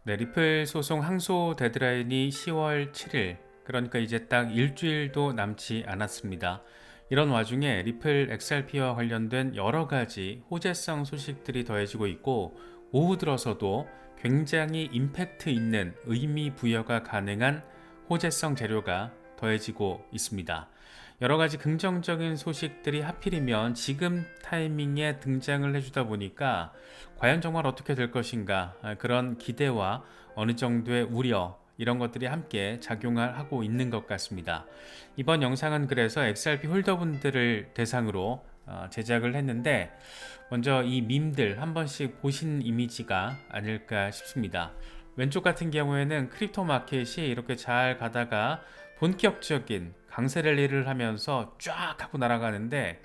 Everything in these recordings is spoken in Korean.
네, 리플 소송 항소 데드라인이 10월 7일, 그러니까 이제 딱 일주일도 남지 않았습니다. 이런 와중에 리플 XRP와 관련된 여러 가지 호재성 소식들이 더해지고 있고, 오후 들어서도 굉장히 임팩트 있는 의미 부여가 가능한 호재성 재료가 더해지고 있습니다. 여러 가지 긍정적인 소식들이 하필이면 지금 타이밍에 등장을 해주다 보니까 과연 정말 어떻게 될 것인가, 그런 기대와 어느 정도의 우려, 이런 것들이 함께 작용을 하고 있는 것 같습니다. 이번 영상은 그래서 XRP 홀더분들을 대상으로 제작을 했는데, 먼저 이 밈들 한 번씩 보신 이미지가 아닐까 싶습니다. 왼쪽 같은 경우에는 크립토 마켓이 이렇게 잘 가다가 본격적인 강세 랠리를 하면서 쫙 하고 날아가는데,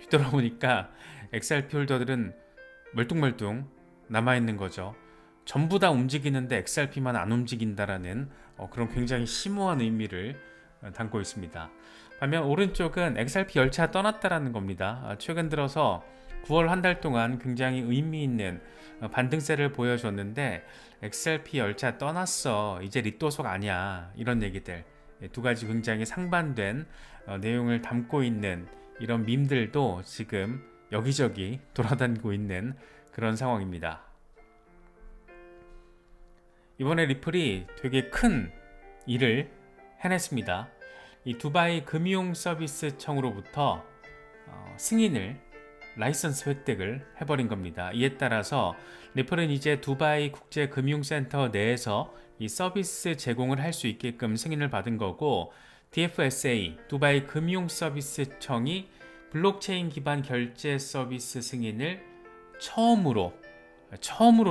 뒤돌아보니까 XRP 홀더들은 멀뚱멀뚱 남아있는 거죠. 전부 다 움직이는데 XRP만 안 움직인다라는 그런 굉장히 심오한 의미를 담고 있습니다. 반면 오른쪽은 XRP 열차 떠났다라는 겁니다. 최근 들어서 9월 한 달 동안 굉장히 의미 있는 반등세를 보여줬는데, XRP 열차 떠났어, 이제 리또속 아니야, 이런 얘기들, 두 가지 굉장히 상반된 내용을 담고 있는 이런 밈들도 지금 여기저기 돌아다니고 있는 그런 상황입니다. 이번에 리플이 되게 큰 일을 해냈습니다. 이 두바이 금융 서비스 청으로부터 승인을, 라이선스 획득을 해버린 겁니다. 이에 따라서 리플은 이제 두바이 국제금융센터 내에서 이 서비스 제공을 할 수 있게끔 승인을 받은 거고, DFSA, 두바이 금융서비스청이 블록체인 기반 결제 서비스 승인을 처음으로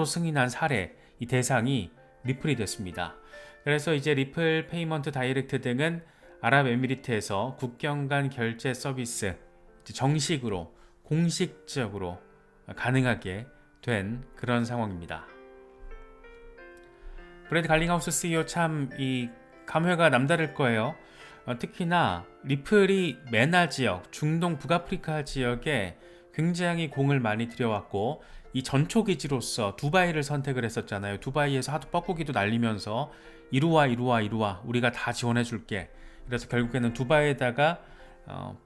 승인한 사례, 이 대상이 리플이 됐습니다. 그래서 이제 리플 페이먼트 다이렉트 등은 아랍에미리트에서 국경 간 결제 서비스 정식으로, 공식적으로 가능하게 된 그런 상황입니다. 브래드 갈링하우스 CEO 참 이 감회가 남다를 거예요. 특히나 리플이 메나 지역, 중동 북아프리카 지역에 굉장히 공을 많이 들여왔고, 이 전초기지로서 두바이를 선택을 했었잖아요. 두바이에서 하도 뻐꾸기도 날리면서 이루와 우리가 다 지원해 줄게. 그래서 결국에는 두바이에다가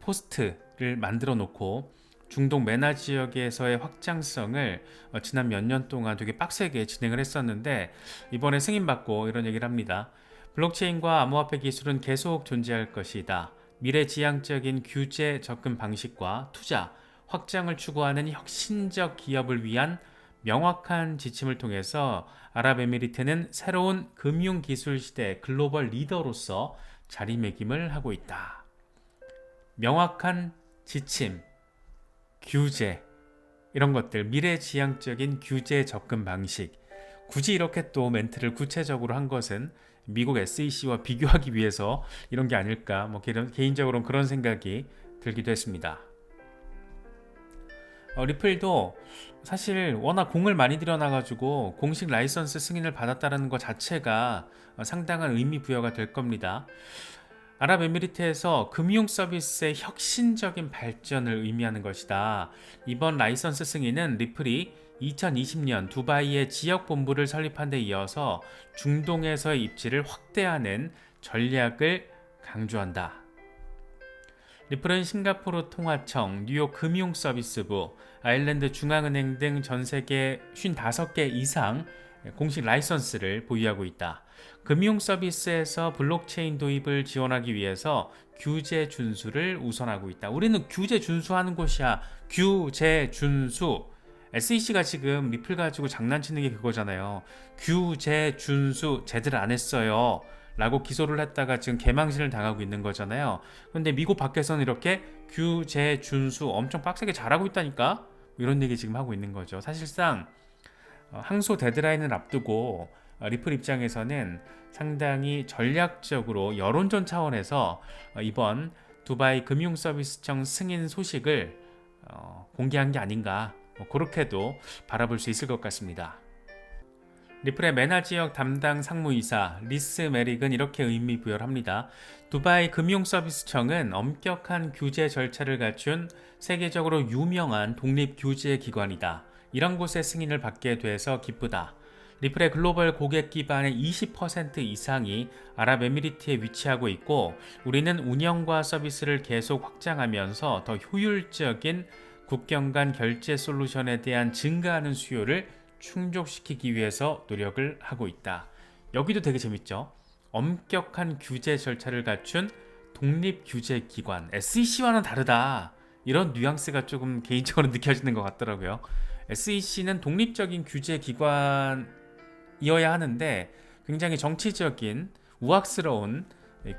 포스트를 만들어 놓고 중동 메나 지역에서의 확장성을 지난 몇 년 동안 되게 빡세게 진행을 했었는데, 이번에 승인받고 이런 얘기를 합니다. 블록체인과 암호화폐 기술은 계속 존재할 것이다. 미래지향적인 규제 접근 방식과 투자, 확장을 추구하는 혁신적 기업을 위한 명확한 지침을 통해서 아랍에미리트는 새로운 금융기술 시대 글로벌 리더로서 자리매김을 하고 있다. 명확한 지침, 규제, 이런 것들, 미래지향적인 규제 접근 방식, 굳이 이렇게 또 멘트를 구체적으로 한 것은 미국 SEC와 비교하기 위해서 이런 게 아닐까, 개인적으로는 그런 생각이 들기도 했습니다. 리플도 사실 워낙 공을 많이 들여놔가지고 공식 라이선스 승인을 받았다는 것 자체가 상당한 의미 부여가 될 겁니다. 아랍에미리트에서 금융 서비스의 혁신적인 발전을 의미하는 것이다. 이번 라이선스 승인은 리플이 2020년 두바이의 지역 본부를 설립한 데 이어서 중동에서의 입지를 확대하는 전략을 강조한다. 리플은 싱가포르 통화청, 뉴욕 금융서비스부, 아일랜드 중앙은행 등 전 세계 55개 이상 공식 라이선스를 보유하고 있다. 금융 서비스에서 블록체인 도입을 지원하기 위해서 규제 준수를 우선하고 있다. 우리는 규제 준수하는 곳이야. 규제 준수. SEC가 지금 리플 가지고 장난치는 게 그거잖아요. 규제 준수 제대로 안 했어요 라고 기소를 했다가 지금 개망신을 당하고 있는 거잖아요. 근데 미국 밖에서는 이렇게 규제 준수 엄청 빡세게 잘하고 있다니까, 이런 얘기 지금 하고 있는 거죠. 사실상 항소 데드라인을 앞두고 리플 입장에서는 상당히 전략적으로 여론전 차원에서 이번 두바이 금융서비스청 승인 소식을 공개한 게 아닌가, 그렇게도 바라볼 수 있을 것 같습니다. 리플의 메나 지역 담당 상무이사 리스 메릭은 이렇게 의미 부여를 합니다. 두바이 금융서비스청은 엄격한 규제 절차를 갖춘 세계적으로 유명한 독립 규제 기관이다. 이런 곳의 승인을 받게 돼서 기쁘다. 리플의 글로벌 고객 기반의 20% 이상이 아랍에미리트에 위치하고 있고 우리는 운영과 서비스를 계속 확장하면서 더 효율적인 국경 간 결제 솔루션에 대한 증가하는 수요를 충족시키기 위해서 노력을 하고 있다. 여기도 되게 재밌죠? 엄격한 규제 절차를 갖춘 독립규제기관 SEC와는 다르다. 이런 뉘앙스가 조금 개인적으로 느껴지는 것 같더라고요. SEC는 독립적인 규제기관이어야 하는데 굉장히 정치적인 우악스러운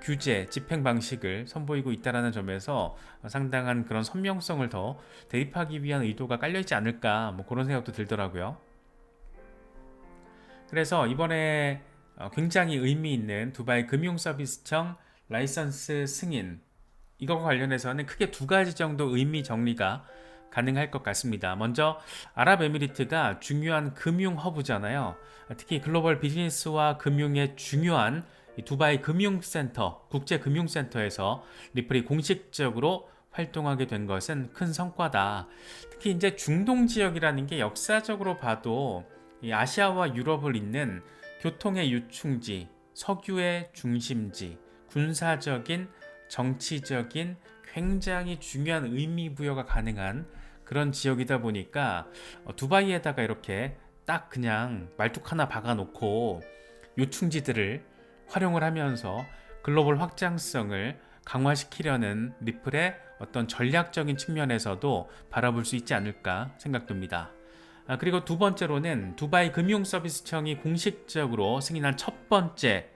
규제, 집행 방식을 선보이고 있다는 점에서 상당한 그런 선명성을 더 대입하기 위한 의도가 깔려있지 않을까 뭐 그런 생각도 들더라고요. 그래서 이번에 굉장히 의미 있는 두바이 금융서비스청 라이선스 승인 이거와 관련해서는 크게 두 가지 정도 의미 정리가 가능할 것 같습니다. 먼저 아랍에미리트가 중요한 금융 허브잖아요. 특히 글로벌 비즈니스와 금융의 중요한 두바이 금융센터, 국제금융센터에서 리플이 공식적으로 활동하게 된 것은 큰 성과다. 특히 이제 중동 지역이라는 게 역사적으로 봐도 이 아시아와 유럽을 잇는 교통의 유충지, 석유의 중심지, 군사적인, 정치적인 굉장히 중요한 의미 부여가 가능한 그런 지역이다 보니까 두바이에다가 이렇게 딱 그냥 말뚝 하나 박아놓고 요충지들을 활용을 하면서 글로벌 확장성을 강화시키려는 리플의 어떤 전략적인 측면에서도 바라볼 수 있지 않을까 생각됩니다. 그리고 두 번째로는 두바이 금융서비스청이 공식적으로 승인한 첫 번째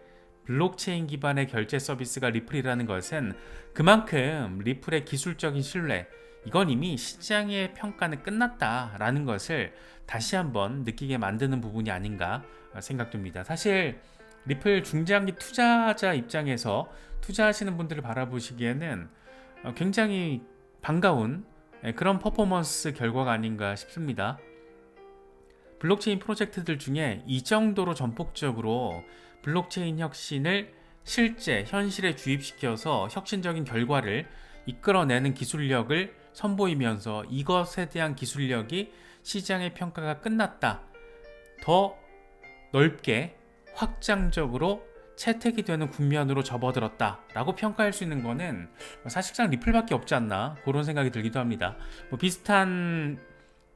블록체인 기반의 결제 서비스가 리플이라는 것은 그만큼 리플의 기술적인 신뢰, 이건 이미 시장의 평가는 끝났다라는 것을 다시 한번 느끼게 만드는 부분이 아닌가 생각됩니다. 사실 리플 중장기 투자자 입장에서 투자하시는 분들을 바라보시기에는 굉장히 반가운 그런 퍼포먼스 결과가 아닌가 싶습니다. 블록체인 프로젝트들 중에 이 정도로 전폭적으로 블록체인 혁신을 실제 현실에 주입시켜서 혁신적인 결과를 이끌어내는 기술력을 선보이면서 이것에 대한 기술력이 시장의 평가가 끝났다. 더 넓게 확장적으로 채택이 되는 국면으로 접어들었다 라고 평가할 수 있는 거는 사실상 리플밖에 없지 않나 그런 생각이 들기도 합니다. 뭐 비슷한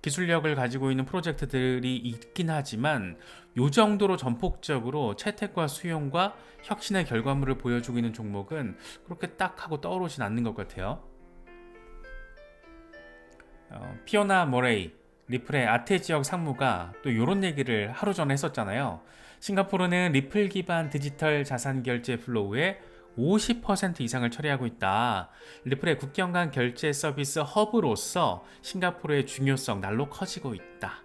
기술력을 가지고 있는 프로젝트들이 있긴 하지만 이 정도로 전폭적으로 채택과 수용과 혁신의 결과물을 보여주고 있는 종목은 그렇게 딱 하고 떠오르진 않는 것 같아요. 피오나 모레이 리플의 아태 지역 상무가 또 이런 얘기를 하루 전에 했었잖아요. 싱가포르는 리플 기반 디지털 자산 결제 플로우의 50% 이상을 처리하고 있다. 리플의 국경 간 결제 서비스 허브로서 싱가포르의 중요성 날로 커지고 있다.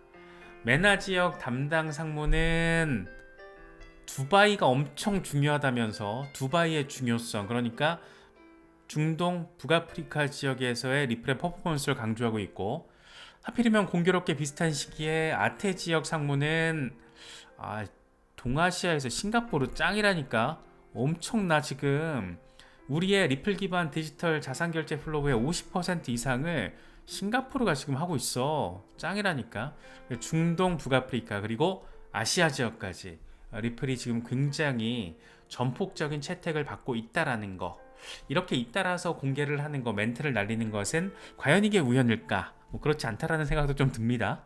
메나 지역 담당 상무는 두바이가 엄청 중요하다면서 두바이의 중요성, 그러니까 중동, 북아프리카 지역에서의 리플의 퍼포먼스를 강조하고 있고, 하필이면 공교롭게 비슷한 시기에 아태 지역 상무는 동아시아에서 싱가포르 짱이라니까. 엄청나. 지금 우리의 리플 기반 디지털 자산 결제 플로우의 50% 이상을 싱가포르가 지금 하고 있어. 짱이라니까. 중동, 북아프리카 그리고 아시아 지역까지 리플이 지금 굉장히 전폭적인 채택을 받고 있다라는 거, 이렇게 잇따라서 공개를 하는 거, 멘트를 날리는 것은 과연 이게 우연일까? 뭐 그렇지 않다라는 생각도 좀 듭니다.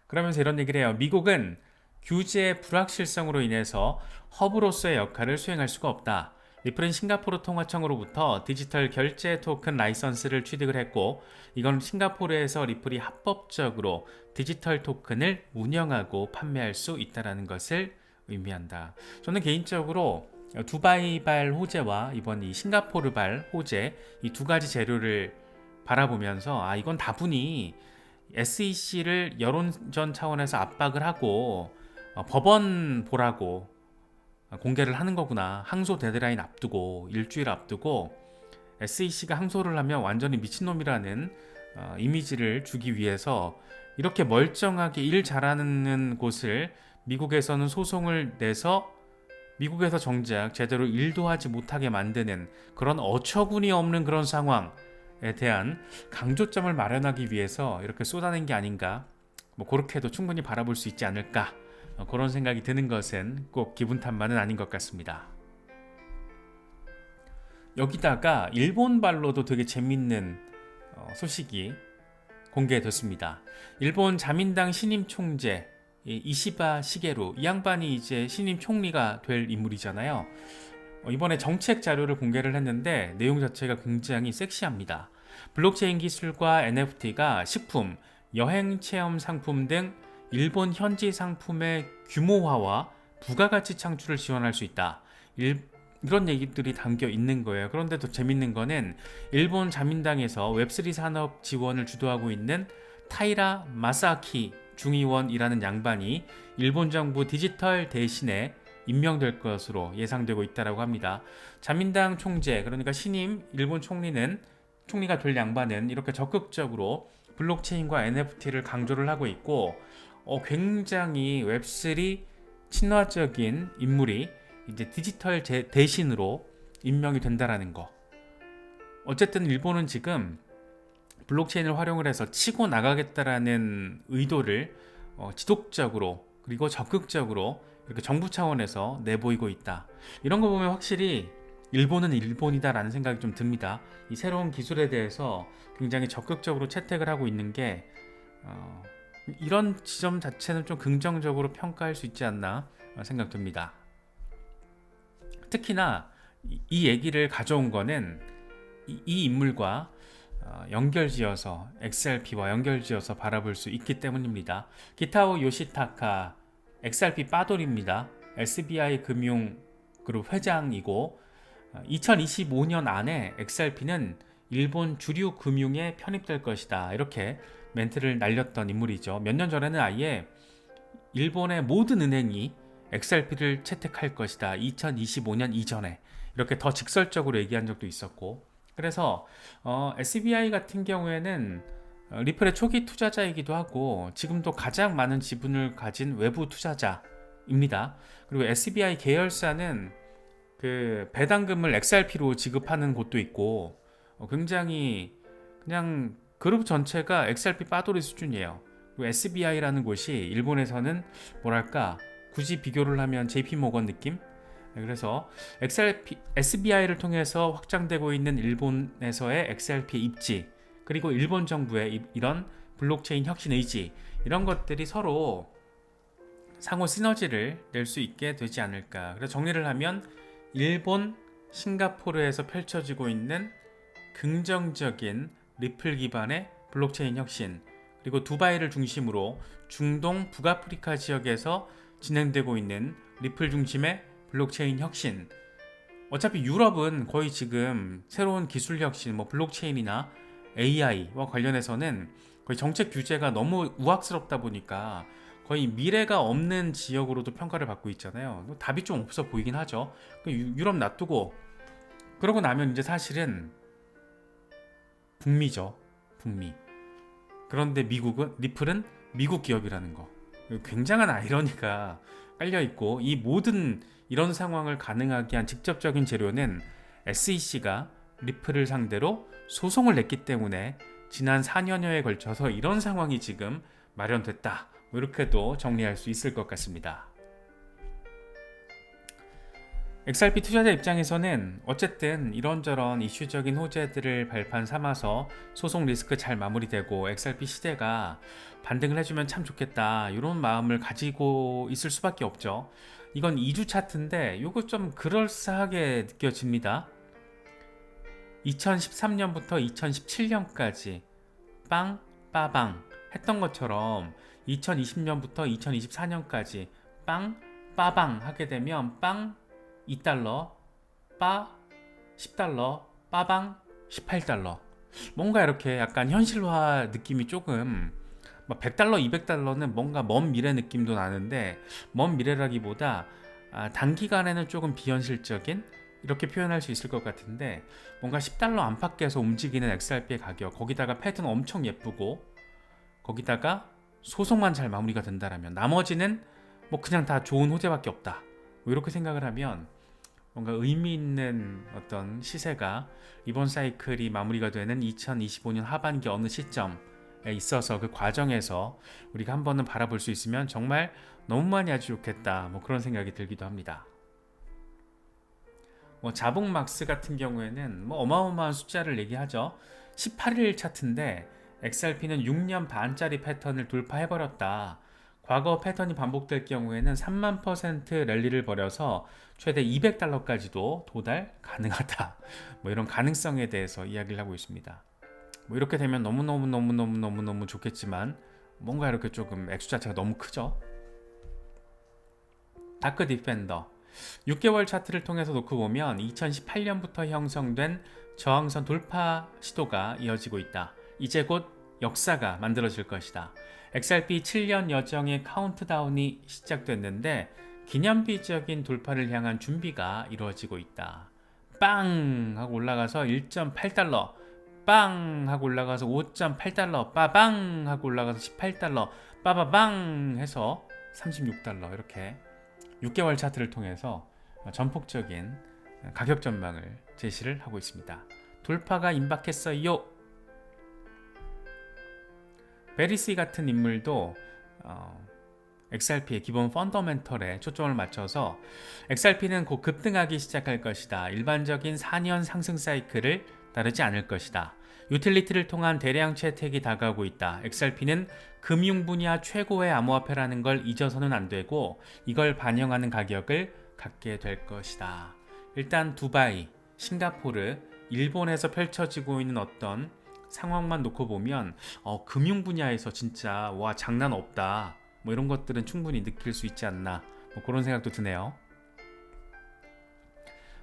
그러면서 이런 얘기를 해요. 미국은 규제의 불확실성으로 인해서 허브로서의 역할을 수행할 수가 없다. 리플은 싱가포르 통화청으로부터 디지털 결제 토큰 라이선스를 취득을 했고, 이건 싱가포르에서 리플이 합법적으로 디지털 토큰을 운영하고 판매할 수 있다는 것을 의미한다. 저는 개인적으로 두바이발 호재와 이번 이 싱가포르발 호재, 이 두 가지 재료를 바라보면서 이건 다분히 SEC를 여론전 차원에서 압박을 하고 법원 보라고 공개를 하는 거구나. 항소 데드라인 앞두고 일주일 앞두고 SEC가 항소를 하면 완전히 미친놈이라는 이미지를 주기 위해서 이렇게 멀쩡하게 일 잘하는 곳을 미국에서는 소송을 내서 미국에서 정작 제대로 일도 하지 못하게 만드는 그런 어처구니 없는 그런 상황에 대한 강조점을 마련하기 위해서 이렇게 쏟아낸 게 아닌가 뭐 그렇게도 충분히 바라볼 수 있지 않을까, 그런 생각이 드는 것은 꼭 기분 탓만은 아닌 것 같습니다. 여기다가 일본발로도 되게 재밌는 소식이 공개됐습니다. 일본 자민당 신임 총재 이시바 시게루, 이 양반이 이제 신임 총리가 될 인물이잖아요. 이번에 정책 자료를 공개를 했는데 내용 자체가 굉장히 섹시합니다. 블록체인 기술과 NFT가 식품, 여행 체험 상품 등 일본 현지 상품의 규모화와 부가가치 창출을 지원할 수 있다. 이런 얘기들이 담겨 있는 거예요. 그런데 더 재밌는 거는 일본 자민당에서 웹3 산업 지원을 주도하고 있는 타이라 마사키 중의원이라는 양반이 일본 정부 디지털 대신에 임명될 것으로 예상되고 있다고 합니다. 자민당 총재, 그러니까 신임 일본 총리가 될 양반은 이렇게 적극적으로 블록체인과 NFT를 강조를 하고 있고, 굉장히 웹3 친화적인 인물이 이제 디지털 대신으로 임명이 된다라는 거. 어쨌든 일본은 지금 블록체인을 활용을 해서 치고 나가겠다라는 의도를 지속적으로 그리고 적극적으로 이렇게 정부 차원에서 내보이고 있다. 이런 거 보면 확실히 일본은 일본이다라는 생각이 좀 듭니다. 이 새로운 기술에 대해서 굉장히 적극적으로 채택을 하고 있는 게 이런 지점 자체는 좀 긍정적으로 평가할 수 있지 않나 생각됩니다. 특히나 이 얘기를 가져온 거는 이 인물과 연결지어서 XRP와 연결지어서 바라볼 수 있기 때문입니다. 기타오 요시타카 XRP 빠돌입니다. SBI 금융그룹 회장이고 2025년 안에 XRP는 일본 주류 금융에 편입될 것이다, 이렇게 멘트를 날렸던 인물이죠. 몇 년 전에는 아예 일본의 모든 은행이 XRP를 채택할 것이다, 2025년 이전에, 이렇게 더 직설적으로 얘기한 적도 있었고, 그래서 SBI 같은 경우에는 리플의 초기 투자자이기도 하고 지금도 가장 많은 지분을 가진 외부 투자자입니다. 그리고 SBI 계열사는 그 배당금을 XRP로 지급하는 곳도 있고, 굉장히 그냥 그룹 전체가 XRP 빠돌이 수준이에요. 그리고 SBI라는 곳이 일본에서는 뭐랄까, 굳이 비교를 하면 JP모건 느낌? 그래서 SBI를 통해서 확장되고 있는 일본에서의 XRP 입지, 그리고 일본 정부의 이런 블록체인 혁신 의지, 이런 것들이 서로 상호 시너지를 낼 수 있게 되지 않을까. 그래서 정리를 하면 일본, 싱가포르에서 펼쳐지고 있는 긍정적인 리플 기반의 블록체인 혁신, 그리고 두바이를 중심으로 중동 북아프리카 지역에서 진행되고 있는 리플 중심의 블록체인 혁신. 어차피 유럽은 거의 지금 새로운 기술 혁신, 뭐 블록체인이나 AI와 관련해서는 거의 정책 규제가 너무 우악스럽다 보니까 거의 미래가 없는 지역으로도 평가를 받고 있잖아요. 답이 좀 없어 보이긴 하죠. 유럽 놔두고 그러고 나면 이제 사실은 북미죠. 북미. 그런데 미국은, 리플은 미국 기업이라는 거. 굉장한 아이러니가 깔려있고, 이 모든 이런 상황을 가능하게 한 직접적인 재료는 SEC가 리플을 상대로 소송을 냈기 때문에 지난 4년여에 걸쳐서 이런 상황이 지금 마련됐다, 이렇게도 정리할 수 있을 것 같습니다. XRP 투자자 입장에서는 어쨌든 이런저런 이슈적인 호재들을 발판 삼아서 소송 리스크 잘 마무리되고 XRP 시대가 반등을 해주면 참 좋겠다, 이런 마음을 가지고 있을 수밖에 없죠. 이건 2주 차트인데 이거 좀 그럴싸하게 느껴집니다. 2013년부터 2017년까지 빵 빠방 했던 것처럼 2020년부터 2024년까지 빵 빠방 하게 되면 빵 2달러, 빠 10달러, 빠방 18달러. 뭔가 이렇게 약간 현실화 느낌이 조금, 100달러, 200달러는 뭔가 먼 미래 느낌도 나는데, 먼 미래라기보다 단기간에는 조금 비현실적인, 이렇게 표현할 수 있을 것 같은데, 뭔가 10달러 안팎에서 움직이는 XRP의 가격, 거기다가 패턴 엄청 예쁘고, 거기다가 소송만 잘 마무리가 된다라면 나머지는 뭐 그냥 다 좋은 호재밖에 없다, 이렇게 생각을 하면 뭔가 의미 있는 어떤 시세가 이번 사이클이 마무리가 되는 2025년 하반기 어느 시점에 있어서 그 과정에서 우리가 한 번은 바라볼 수 있으면 정말 너무 많이 아주 좋겠다. 뭐 그런 생각이 들기도 합니다. 뭐 자봉 막스 같은 경우에는 뭐 어마어마한 숫자를 얘기하죠. 18일 차트인데 XRP는 6년 반짜리 패턴을 돌파해버렸다. 과거 패턴이 반복될 경우에는 3만% 랠리를 벌여서 최대 200달러까지도 도달 가능하다. 뭐 이런 가능성에 대해서 이야기를 하고 있습니다. 뭐 이렇게 되면 너무너무 좋겠지만 뭔가 이렇게 조금 액수 자체가 너무 크죠. 다크 디펜더 6개월 차트를 통해서 놓고 보면 2018년부터 형성된 저항선 돌파 시도가 이어지고 있다. 이제 곧 역사가 만들어질 것이다. XRP 7년 여정의 카운트다운이 시작됐는데 기념비적인 돌파를 향한 준비가 이루어지고 있다. 빵! 하고 올라가서 1.8달러, 빵! 하고 올라가서 5.8달러, 빠방! 하고 올라가서 18달러, 빠바방! 해서 36달러 이렇게 6개월 차트를 통해서 전폭적인 가격 전망을 제시를 하고 있습니다. 돌파가 임박했어요. 베리스 같은 인물도 XRP의 기본 펀더멘털에 초점을 맞춰서 XRP는 곧 급등하기 시작할 것이다. 일반적인 4년 상승 사이클을 따르지 않을 것이다. 유틸리티를 통한 대량 채택이 다가오고 있다. XRP는 금융 분야 최고의 암호화폐라는 걸 잊어서는 안 되고 이걸 반영하는 가격을 갖게 될 것이다. 일단 두바이, 싱가포르, 일본에서 펼쳐지고 있는 어떤 상황만 놓고 보면 금융 분야에서 진짜 와 장난 없다. 뭐 이런 것들은 충분히 느낄 수 있지 않나. 뭐 그런 생각도 드네요.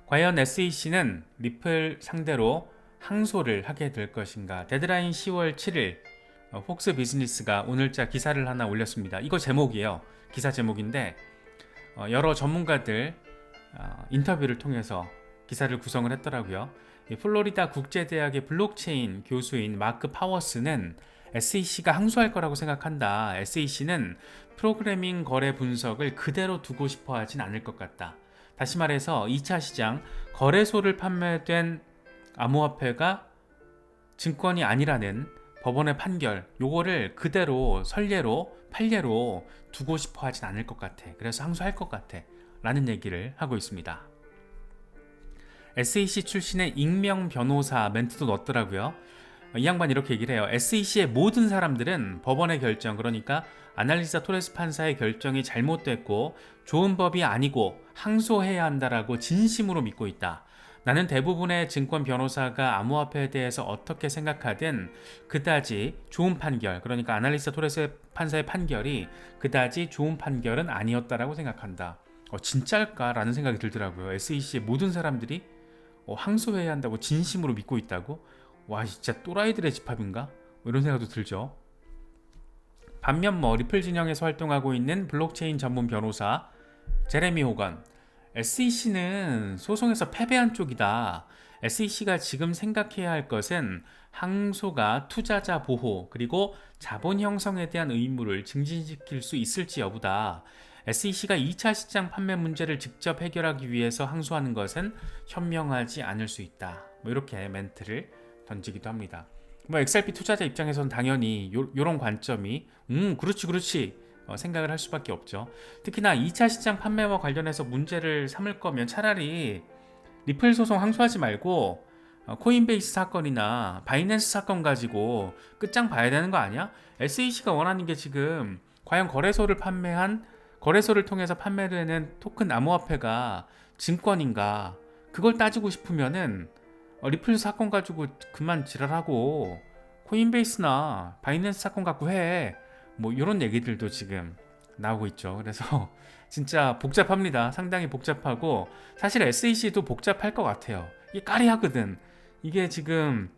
과연 SEC는 리플 상대로 항소를 하게 될 것인가? 데드라인 10월 7일 폭스 비즈니스가 오늘자 기사를 하나 올렸습니다. 이거 제목이에요. 기사 제목인데 여러 전문가들 인터뷰를 통해서 기사를 구성을 했더라고요. 플로리다 국제대학의 블록체인 교수인 마크 파워스는 SEC가 항소할 거라고 생각한다. SEC는 프로그래밍 거래 분석을 그대로 두고 싶어 하진 않을 것 같다. 다시 말해서 2차 시장 거래소를 판매된 암호화폐가 증권이 아니라는 법원의 판결 요거를 그대로 선례로 판례로 두고 싶어 하진 않을 것 같아. 그래서 항소할 것 같아 라는 얘기를 하고 있습니다. SEC 출신의 익명 변호사 멘트도 넣었더라고요. 이 양반 이렇게 얘기를 해요. SEC의 모든 사람들은 법원의 결정, 그러니까 아날리사 토레스 판사의 결정이 잘못됐고 좋은 법이 아니고 항소해야 한다라고 진심으로 믿고 있다. 나는 대부분의 증권 변호사가 암호화폐에 대해서 어떻게 생각하든 그다지 좋은 판결, 그러니까 아날리사 토레스 판사의 판결이 그다지 좋은 판결은 아니었다라고 생각한다. 진짜일까? 라는 생각이 들더라고요. SEC의 모든 사람들이 항소해야 한다고 진심으로 믿고 있다고? 와 진짜 또라이들의 집합인가? 이런 생각도 들죠. 반면 리플 진영에서 활동하고 있는 블록체인 전문 변호사 제레미 호건, SEC는 소송에서 패배한 쪽이다. SEC가 지금 생각해야 할 것은 항소가 투자자 보호 그리고 자본 형성에 대한 의무를 증진시킬 수 있을지 여부다. SEC가 2차 시장 판매 문제를 직접 해결하기 위해서 항소하는 것은 현명하지 않을 수 있다. 이렇게 멘트를 던지기도 합니다. XRP 투자자 입장에서는 당연히 요런 관점이 그렇지 생각을 할 수밖에 없죠. 특히나 2차 시장 판매와 관련해서 문제를 삼을 거면 차라리 리플 소송 항소하지 말고 코인베이스 사건이나 바이낸스 사건 가지고 끝장 봐야 되는 거 아니야? SEC가 원하는 게 지금 과연 거래소를 통해서 판매되는 토큰 암호화폐가 증권인가? 그걸 따지고 싶으면은 리플 사건 가지고 그만 지랄하고 코인베이스나 바이낸스 사건 갖고 해. 뭐 이런 얘기들도 지금 나오고 있죠. 그래서 진짜 복잡합니다. 상당히 복잡하고 사실 SEC도 복잡할 것 같아요. 이게 까리하거든. 이게 지금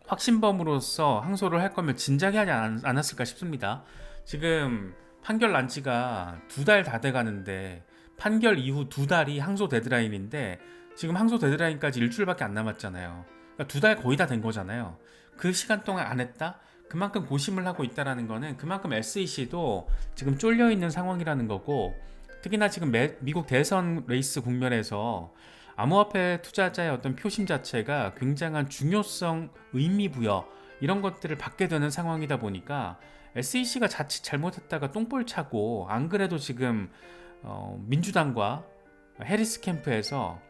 확신범으로서 항소를 할 거면 진작에 하지 않았을까 싶습니다. 지금 판결 난 지가 2달 다 돼가는데 판결 이후 2달이 항소 데드라인인데 지금 항소 데드라인까지 일주일밖에 안 남았잖아요. 그러니까 2달 거의 다 된 거잖아요. 그 시간 동안 안 했다? 그만큼 고심을 하고 있다는 거는 그만큼 SEC도 지금 쫄려 있는 상황이라는 거고, 특히나 지금 미국 대선 레이스 국면에서 암호화폐 투자자의 어떤 표심 자체가 굉장한 중요성 의미 부여 이런 것들을 받게 되는 상황이다 보니까 SEC가 자칫 잘못했다가 똥볼 차고, 안 그래도 지금 민주당과 해리스 캠프에서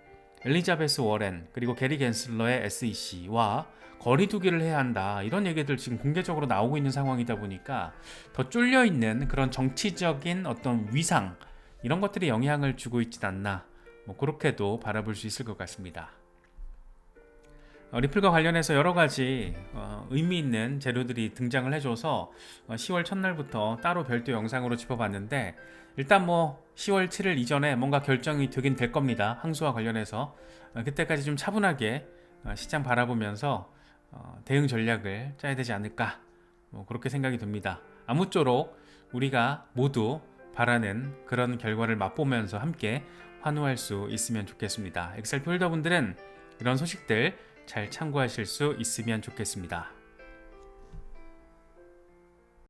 엘리자베스 워렌 그리고 게리 갠슬러의 SEC와 거리두기를 해야 한다, 이런 얘기들 지금 공개적으로 나오고 있는 상황이다 보니까 더 쫄려 있는 그런 정치적인 어떤 위상, 이런 것들이 영향을 주고 있진 않나, 뭐 그렇게도 바라볼 수 있을 것 같습니다. 리플과 관련해서 여러 가지 의미 있는 재료들이 등장을 해줘서 10월 첫날부터 따로 별도 영상으로 짚어봤는데, 일단 뭐 10월 7일 이전에 뭔가 결정이 되긴 될 겁니다. 항소와 관련해서 그때까지 좀 차분하게 시장 바라보면서 대응 전략을 짜야 되지 않을까, 뭐 그렇게 생각이 듭니다. 아무쪼록 우리가 모두 바라는 그런 결과를 맛보면서 함께 환호할 수 있으면 좋겠습니다. 엑셀 홀더분들은 이런 소식들 잘 참고하실 수 있으면 좋겠습니다.